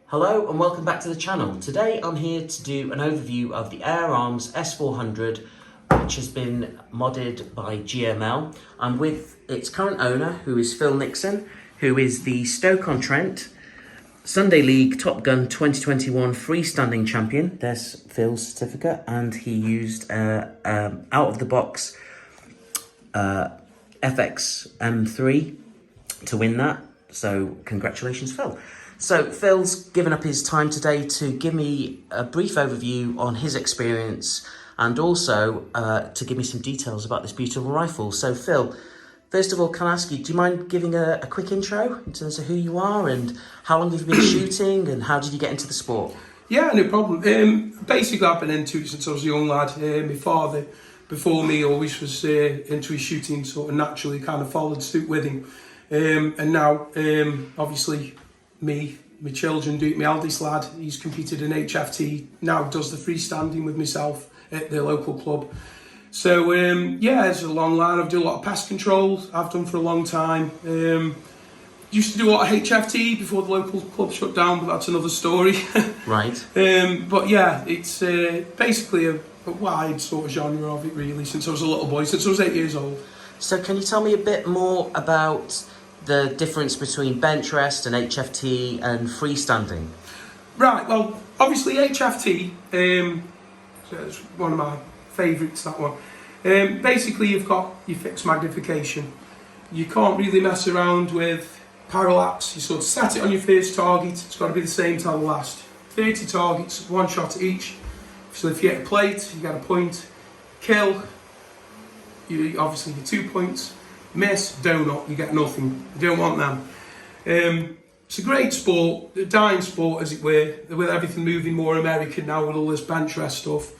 Hello and welcome back to the channel. Today I'm here to do an overview of the Air Arms S400, which has been modded by GML. I'm with its current owner, who is Phil Nixon, who is the Stoke on Trent Sunday League Top Gun 2021 freestanding champion. There's Phil's certificate, and he used out of the box FX M3 to win that. So congratulations, Phil. So Phil's given up his time today to give me a brief overview on his experience and also to give me some details about this beautiful rifle. So Phil, first of all, can I ask you, do you mind giving a quick intro in terms of who you are and how long have you been shooting and how did you get into the sport? Yeah, no problem. Basically, I've been into it since I was a young lad. My father, before me, always was into his shooting, sort of naturally kind of followed suit with him. And now, obviously, my children do it. My eldest lad, he's competed in HFT, now does the freestanding with myself at the local club. So yeah, it's a long line. I've done a lot of pest control, I've done for a long time. Used to do a lot of HFT before the local club shut down, but that's another story. Right. But yeah, it's basically a wide sort of genre of it really, since I was a little boy, since I was 8 years old. So can you tell me a bit more about the difference between bench rest and HFT and freestanding? Right, well, obviously HFT, it's one of my favourites, that one. Basically, you've got your fixed magnification. You can't really mess around with parallax. You sort of set it on your first target, it's got to be the same till the last. 30 targets, one shot at each. So if you get a plate, you get a point. Kill, you obviously get 2 points. Miss, donut, you get nothing. You don't want them. It's a great sport, a dying sport as it were, with everything moving more American now with all this bench rest stuff.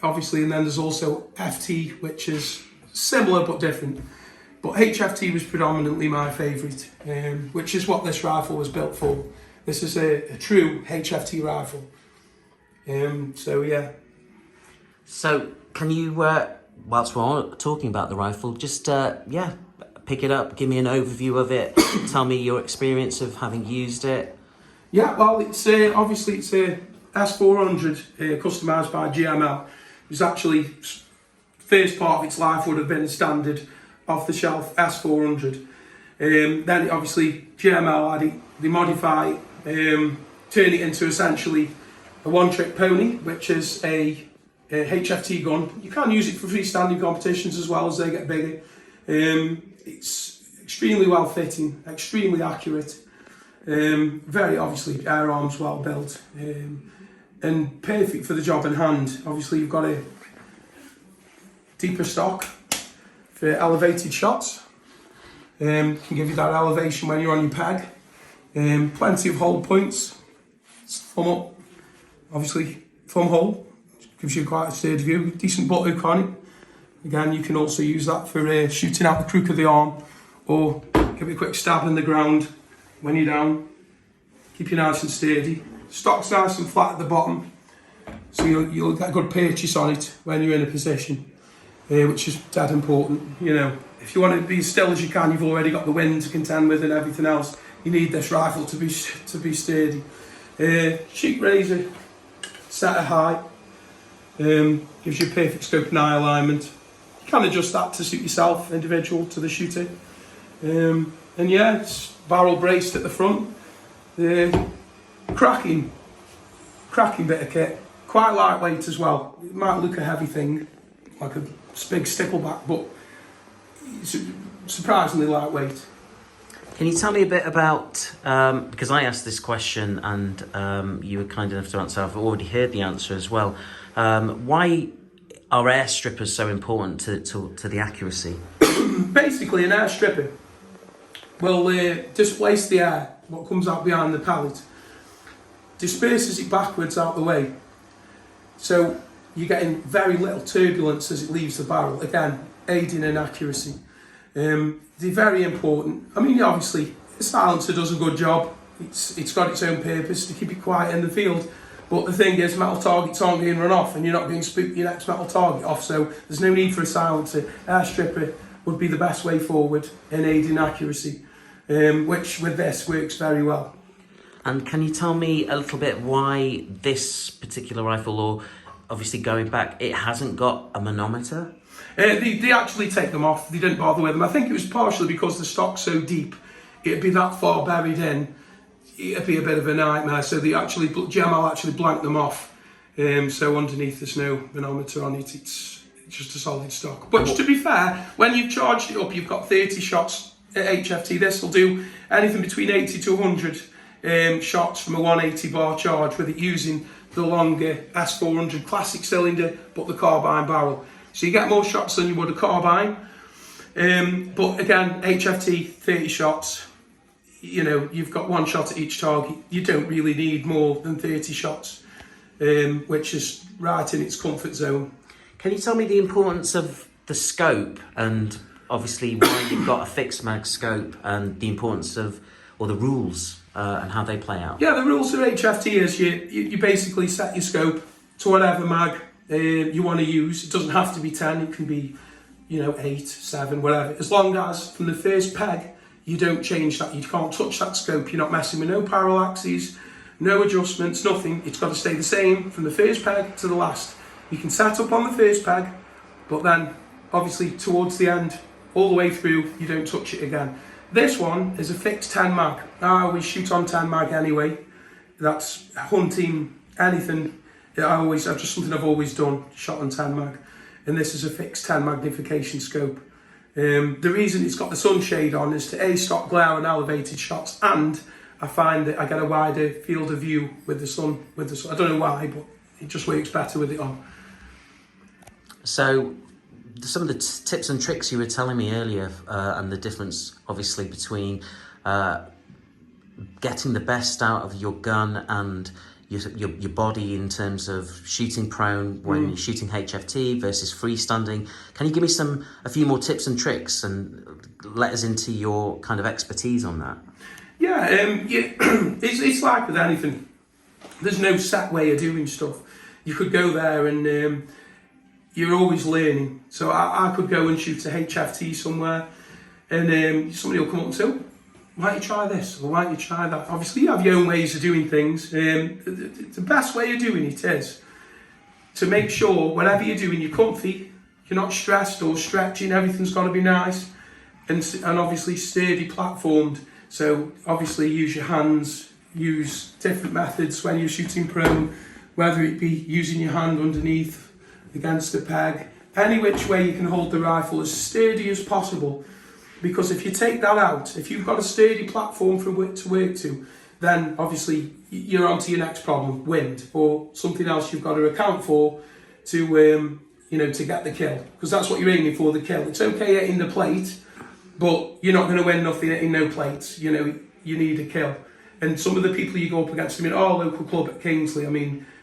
Obviously, and then there's also FT, which is similar but different. But HFT was predominantly my favourite, which is what this rifle was built for. This is a true HFT rifle. So yeah. So can you, whilst we're talking about the rifle, just yeah, pick it up, give me an overview of it, tell me your experience of having used it. Yeah, well, it's obviously it's a S400 customised by GML. It was actually, first part of its life would have been a standard off-the-shelf S400. Then obviously GML had it, they modify it, turn it into essentially a one-trick pony, which is a HFT gun. You can use it for freestanding competitions as well as they get bigger. It's extremely well fitting, extremely accurate, very obviously Air Arms well built, and perfect for the job in hand. Obviously you've got a deeper stock for elevated shots, can give you that elevation when you're on your peg, plenty of hold points, thumb up, obviously thumb hole, gives you quite a sturdy view, decent butt hook on it. Again, you can also use that for shooting out the crook of the arm, or give it a quick stab in the ground when you're down. Keep you nice and sturdy. Stock's nice and flat at the bottom, so you'll get a good purchase on it when you're in a position, which is dead important. You know, if you want to be as still as you can, you've already got the wind to contend with and everything else. You need this rifle to be sturdy. Cheek razor, set at height, gives you a perfect scope and eye alignment. You can adjust that to suit yourself, individual to the shooter. And yeah, it's barrel braced at the front. Cracking bit of kit. Quite lightweight as well. It might look a heavy thing, like a big stickleback, but it's surprisingly lightweight. Can you tell me a bit about, because I asked this question and you were kind enough to answer, I've already heard the answer as well. Why are air strippers so important to the accuracy? Basically, an air stripper will displace the air, what comes out behind the pellet, disperses it backwards out the way. So you're getting very little turbulence as it leaves the barrel, again, aiding in accuracy. They're very important. I mean, obviously, the silencer does a good job. It's got its own purpose to keep it quiet in the field. But the thing is, metal targets aren't being run off and you're not going to spook your next metal target off, so there's no need for a silencer. Air stripper would be the best way forward in aiding accuracy, which with this works very well. And can you tell me a little bit why this particular rifle, or obviously going back, it hasn't got a manometer? They actually take them off. They didn't bother with them. I think it was partially because the stock's so deep, it'd be that far buried in, it'd be a bit of a nightmare. So GML actually blanked them off. So underneath there's no manometer on it. It's just a solid stock. But to be fair, when you've charged it up, you've got 30 shots at HFT. This will do anything between 80 to 100 shots from a 180 bar charge, with it using the longer S400 classic cylinder, but the carbine barrel. So you get more shots than you would a carbine. But again, HFT, 30 shots. You know, you've got one shot at each target. You don't really need more than 30 shots, which is right in its comfort zone. Can you tell me the importance of the scope, and obviously why you've got a fixed mag scope, and the importance of, or the rules and how they play out? Yeah, the rules of HFT is you basically set your scope to whatever mag you want to use. It doesn't have to be 10, it can be, 8, 7, whatever. As long as from the first peg, you don't change that. You can't touch that scope. You're not messing with no parallaxes, no adjustments, nothing. It's got to stay the same from the first peg to the last. You can set up on the first peg, but then obviously towards the end, all the way through, you don't touch it again. This one is a fixed 10 mag. I always shoot on 10 mag anyway. That's hunting, anything. That's just something I've always done, shot on 10 mag. And this is a fixed 10 magnification scope. The reason it's got the sunshade on is to stop glare on elevated shots, and I find that I get a wider field of view with the sun. I don't know why, but it just works better with it on. So some of the tips and tricks you were telling me earlier, and the difference obviously between getting the best out of your gun and your body in terms of shooting prone when you're shooting HFT versus freestanding. Can you give me a few more tips and tricks and let us into your kind of expertise on that? Yeah, it's like with anything. There's no set way of doing stuff. You could go there and you're always learning. So I could go and shoot a HFT somewhere, and somebody will come up and say, why don't you try this, or why don't you try that? Obviously you have your own ways of doing things. The best way of doing it is to make sure whatever you're doing, you're comfy, you're not stressed or stretching, everything's got to be nice, and obviously sturdy platformed. So obviously use your hands, use different methods when you're shooting prone, whether it be using your hand underneath, against the peg, any which way you can hold the rifle as sturdy as possible. Because if you take that out, if you've got a sturdy platform from which to work to, then obviously you're on to your next problem, wind, or something else you've got to account for to to get the kill. Because that's what you're aiming for, the kill. It's okay hitting the plate, but you're not going to win nothing hitting no plates. You need a kill. And some of the people you go up against, our local club at Kingsley,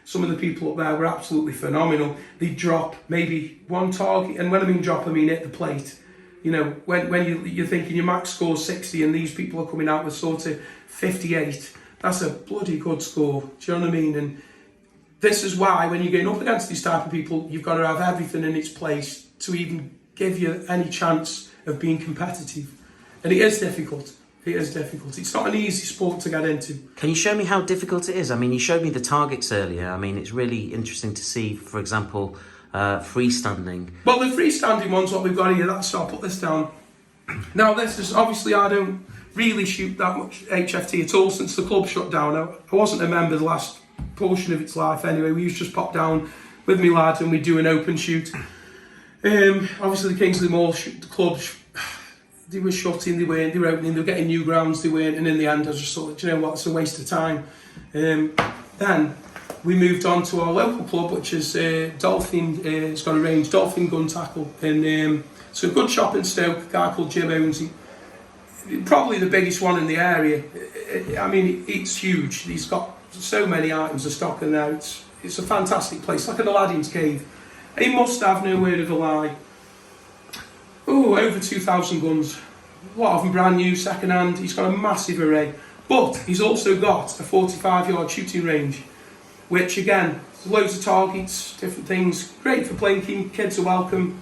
some of the people up there were absolutely phenomenal. They drop maybe one target, and when I mean drop, I mean hit the plate. When you're thinking your max score is 60 and these people are coming out with sort of 58, that's a bloody good score. Do you know what I mean? And this is why when you're going up against these type of people, you've got to have everything in its place to even give you any chance of being competitive. And it is difficult. It is difficult. It's not an easy sport to get into. Can you show me how difficult it is? You showed me the targets earlier. It's really interesting to see, for example, freestanding. Well, the freestanding one's what we've got here. I'll put this down. Now, this is obviously I don't really shoot that much HFT at all since the club shut down. I wasn't a member the last portion of its life anyway. We used to just pop down with me lad and we'd do an open shoot. Obviously, the Kingsley Mall the club, they were shutting, they were opening, they were getting new grounds, they weren't. And in the end, I just thought, do you know what, it's a waste of time. Then we moved on to our local club, which is Dolphin. It's got a range, Dolphin Gun Tackle, and it's a good shop in Stoke. A guy called Jim owns it. Probably the biggest one in the area. It's huge. He's got so many items of stock in there. It's a fantastic place, like an Aladdin's cave. He must have, no word of a lie, over 2,000 guns. A lot of them brand new, second hand. He's got a massive array, but he's also got a 45-yard shooting range, which again, loads of targets, different things. Great for plinking, kids are welcome.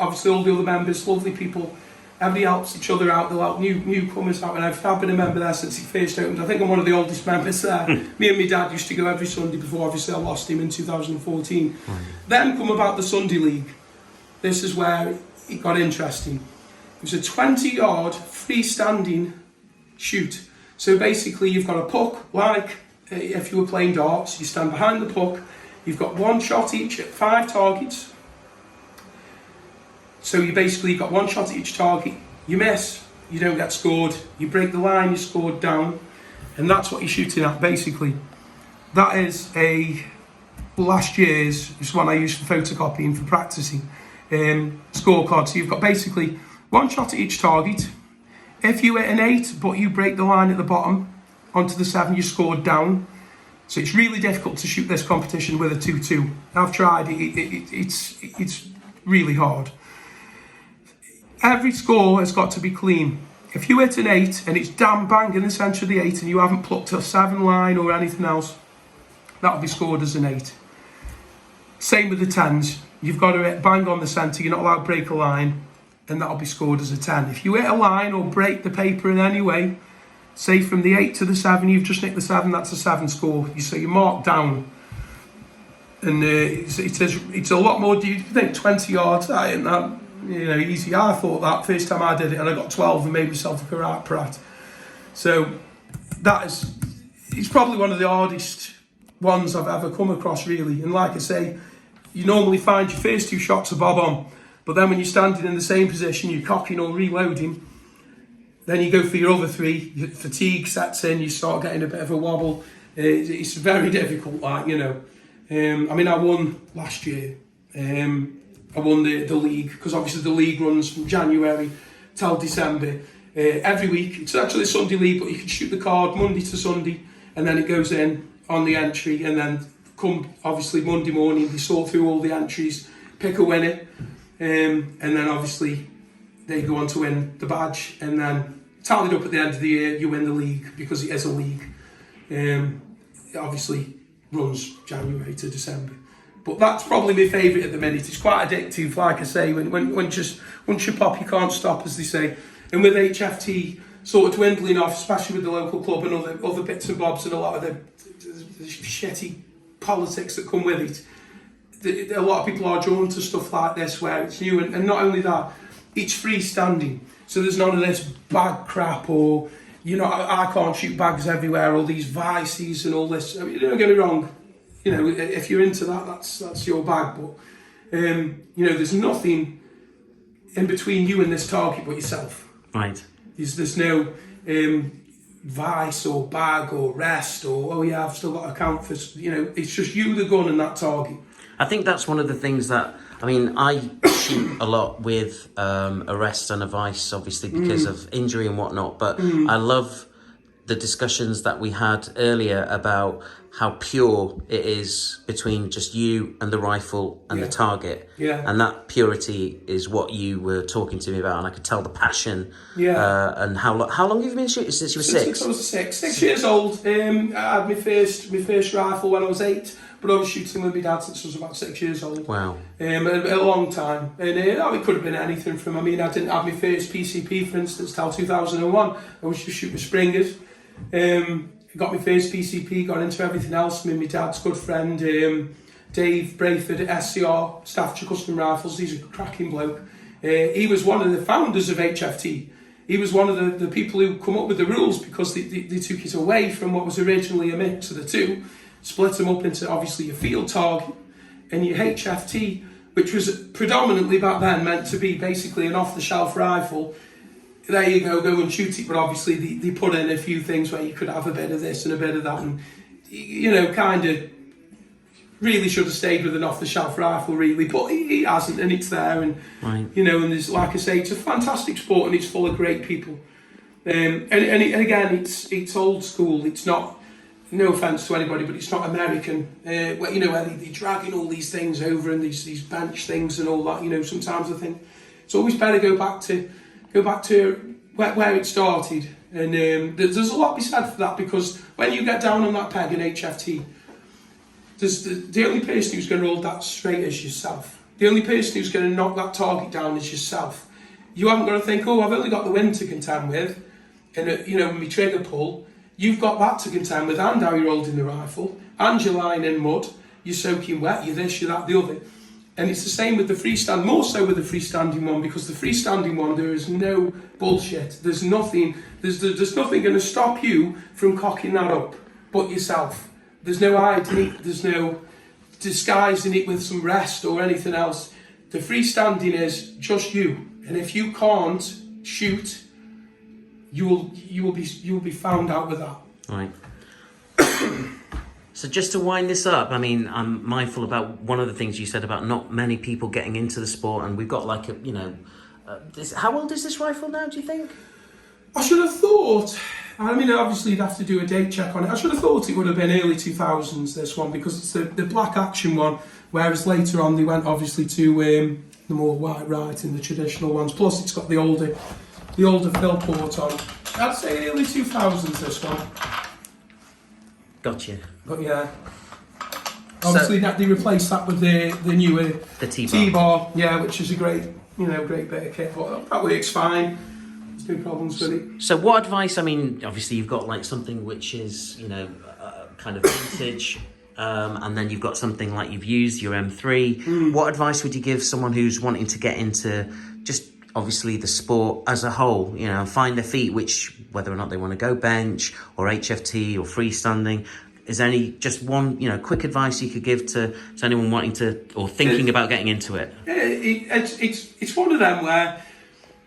Obviously all the other members, lovely people. Everybody helps each other out. They'll help newcomers out, and I've been a member there since it first opened. I think I'm one of the oldest members there. Me and my dad used to go every Sunday before, obviously, I lost him in 2014. Then come about the Sunday League. This is where it got interesting. It was a 20-yard freestanding shoot. So basically, you've got a puck, like if you were playing darts, you stand behind the puck, you've got one shot each at 5 targets. So you basically got one shot at each target. You miss, you don't get scored. You break the line, you're scored down. And that's what you're shooting at, basically. That is last year's, this is one I used for photocopying, for practicing, scorecard. So you've got basically one shot at each target. If you hit an 8, but you break the line at the bottom, onto the 7, you're scored down. So it's really difficult to shoot this competition with a 2-2. I've tried, it's really hard. Every score has got to be clean. If you hit an 8 and it's damn bang in the centre of the 8 and you haven't plucked a 7 line or anything else, that'll be scored as an 8. Same with the 10s. You've got to hit bang on the centre, you're not allowed to break a line, and that'll be scored as a 10. If you hit a line or break the paper in any way, say from the 8 to the 7, you've just nicked the 7, that's a 7 score. So you mark down. And it's a lot more, do you think 20 yards, that ain't that, easy. I thought that first time I did it, and I got 12 and made myself a karate prat. So it's probably one of the hardest ones I've ever come across, really. And like I say, you normally find your first 2 shots are bob on, but then when you're standing in the same position, you're cocking or reloading, then you go for your other 3, your fatigue sets in, you start getting a bit of a wobble. It's very difficult, I won last year. I won the league, because obviously the league runs from January till December. Every week, it's actually a Sunday league, but you can shoot the card Monday to Sunday, and then it goes in on the entry, and then come, obviously, Monday morning, they sort through all the entries, pick a winner, and then obviously they go on to win the badge, and then tallied up at the end of the year, you win the league, because it is a league. It obviously runs January to December. But that's probably my favourite at the minute. It's quite addictive, like I say, once you pop, you can't stop, as they say. And with HFT sort of dwindling off, especially with the local club and other bits and bobs and a lot of the shitty politics that come with it, a lot of people are drawn to stuff like this where it's new. And not only that, it's freestanding. So there's none of this bag crap or, I can't shoot bags everywhere, all these vices and all this. Don't get me wrong. If you're into that, that's your bag. But there's nothing in between you and this target but yourself. Right. There's no vice or bag or rest or I've still got to count for. It's just you, the gun, and that target. I think that's one of the things that I shoot a lot with a rest and a vice, obviously because of injury and whatnot. But I love the discussions that we had earlier about how pure it is between just you and the rifle and the target. Yeah. And that purity is what you were talking to me about, and I could tell the passion. Yeah. And how long have you been shooting since you were 6? Since I was 6 years old. I had my first rifle when I was 8, but I was shooting with my dad since I was about 6 years old. Wow. A long time. And it could have been anything from, I didn't have my first PCP, for instance, till 2001. I was just shooting Springers. Got my first PCP, got into everything else. My dad's good friend, Dave Brayford at SCR, Staffordshire Custom Rifles. He's a cracking bloke. He was one of the founders of HFT. He was one of the people who come up with the rules, because they took it away from what was originally a mix of the two, split them up into obviously your field target and your HFT, which was predominantly back then meant to be basically an off-the-shelf rifle. There you go and shoot it, but obviously they put in a few things where you could have a bit of this and a bit of that, and kind of really should have stayed with an off-the-shelf rifle, really, but he hasn't, and it's there, and right. And there's, like I say, it's a fantastic sport, and it's full of great people, and again, it's old school. It's not, no offence to anybody, but it's not American, where they're dragging all these things over and these bench things and all that. Sometimes I think it's always better go back to where it started, and there's a lot to be said for that, because when you get down on that peg in HFT, the only person who's going to hold that straight is yourself. The only person who's going to knock that target down is yourself. You haven't got to think, oh, I've only got the wind to contend with, and you know, my trigger pull. You've got that to contend with, and how you're holding the rifle, and you're lying in mud, you're soaking wet, you're this, you're that, the other. And it's the same with the freestand, more so with the freestanding one, because the freestanding one, there is no bullshit. There's nothing going to stop you from cocking that up but yourself. There's no hiding it, there's no disguising it with some rest or anything else. The freestanding is just you. And if you can't shoot, you will be found out with that. Right. So just to wind this up, I mean, I'm mindful about one of the things you said about not many people getting into the sport, and we've got like a, you know, how old is this rifle now, do you think? I should have thought, I mean, obviously you'd have to do a date check on it. I should have thought it would have been early 2000s, this one, because it's the black action one, whereas later on they went obviously to the more white right in the traditional ones. Plus it's got the older fill port on. I'd say early 2000s, this one. Gotcha. But yeah, obviously that they replaced that with the newer T-bar, yeah, which is a great bit of kit. But that works fine. There's no problems with it. So what advice? I mean, obviously you've got like something which is, you know, kind of vintage, and then you've got something like you've used your M3. What advice would you give someone who's wanting to get into just obviously the sport as a whole? You know, find their feet, which whether or not they want to go bench or HFT or freestanding. Is there any just one, you know, quick advice you could give to anyone wanting to or thinking about getting into it? It's one of them where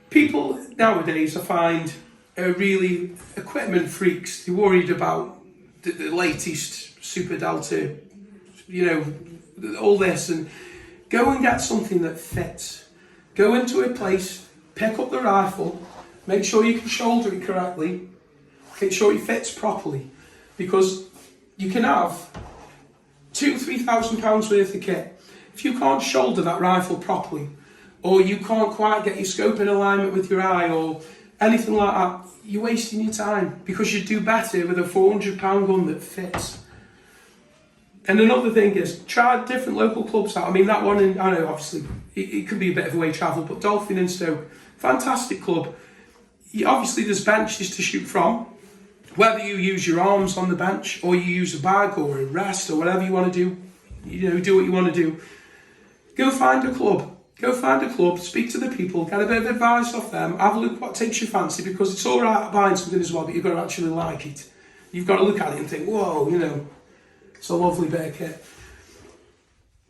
people nowadays, I find, are really equipment freaks. They're worried about the latest Super Delta, you know, all this, and go and get something that fits. Go into a place, pick up the rifle, make sure you can shoulder it correctly, make sure it fits properly, because you can have £2,000-3,000 worth of kit. If you can't shoulder that rifle properly, or you can't quite get your scope in alignment with your eye, or anything like that, you're wasting your time, because you do better with a £400 gun that fits. And another thing is, try different local clubs out. I mean, that one, I know obviously it can be a bit of a way travel, but Dolphin in Stoke, fantastic club. Obviously there's benches to shoot from. Whether you use your arms on the bench, or you use a bag or a rest, or whatever you want to do, you know, do what you want to do. Go find a club. Go find a club, speak to the people, get a bit of advice off them, have a look what takes your fancy, because it's all right buying something as well, but you've got to actually like it. You've got to look at it and think, whoa, you know, it's a lovely bit of kit.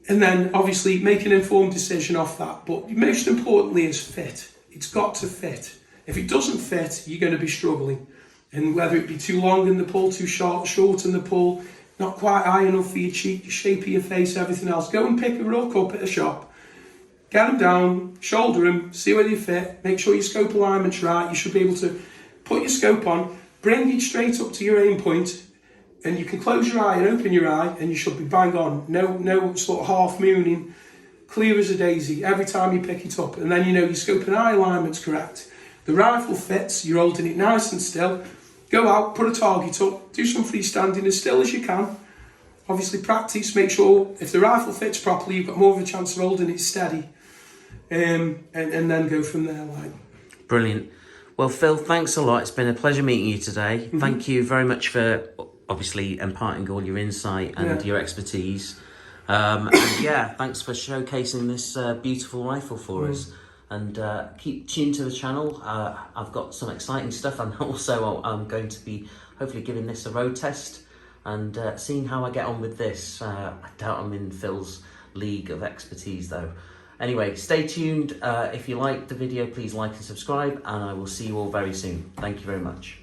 And then obviously make an informed decision off that, but most importantly is fit. It's got to fit. If it doesn't fit, you're going to be struggling. And whether it be too long in the pull, too short in the pull, not quite high enough for your cheek, the shape of your face, everything else, go and pick a rook up at a shop, get them down, shoulder them, see where they fit, make sure your scope alignment's right. You should be able to put your scope on, bring it straight up to your aim point, and you can close your eye and open your eye, and you should be bang on. No sort of half mooning, clear as a daisy every time you pick it up. And then you know your scope and eye alignment's correct. The rifle fits, you're holding it nice and still. Go out, put a target up, do some freestanding as still as you can. Obviously practice, make sure if the rifle fits properly, you've got more of a chance of holding it steady. And then go from there. Like. Brilliant. Well, Phil, thanks a lot. It's been a pleasure meeting you today. Thank you very much for obviously imparting all your insight and your expertise. And yeah, thanks for showcasing this beautiful rifle for us. And keep tuned to the channel. I've got some exciting stuff, and also I'm going to be hopefully giving this a road test and seeing how I get on with this. I doubt I'm in Phil's league of expertise though. Anyway, stay tuned. If you liked the video, please like and subscribe, and I will see you all very soon. Thank you very much.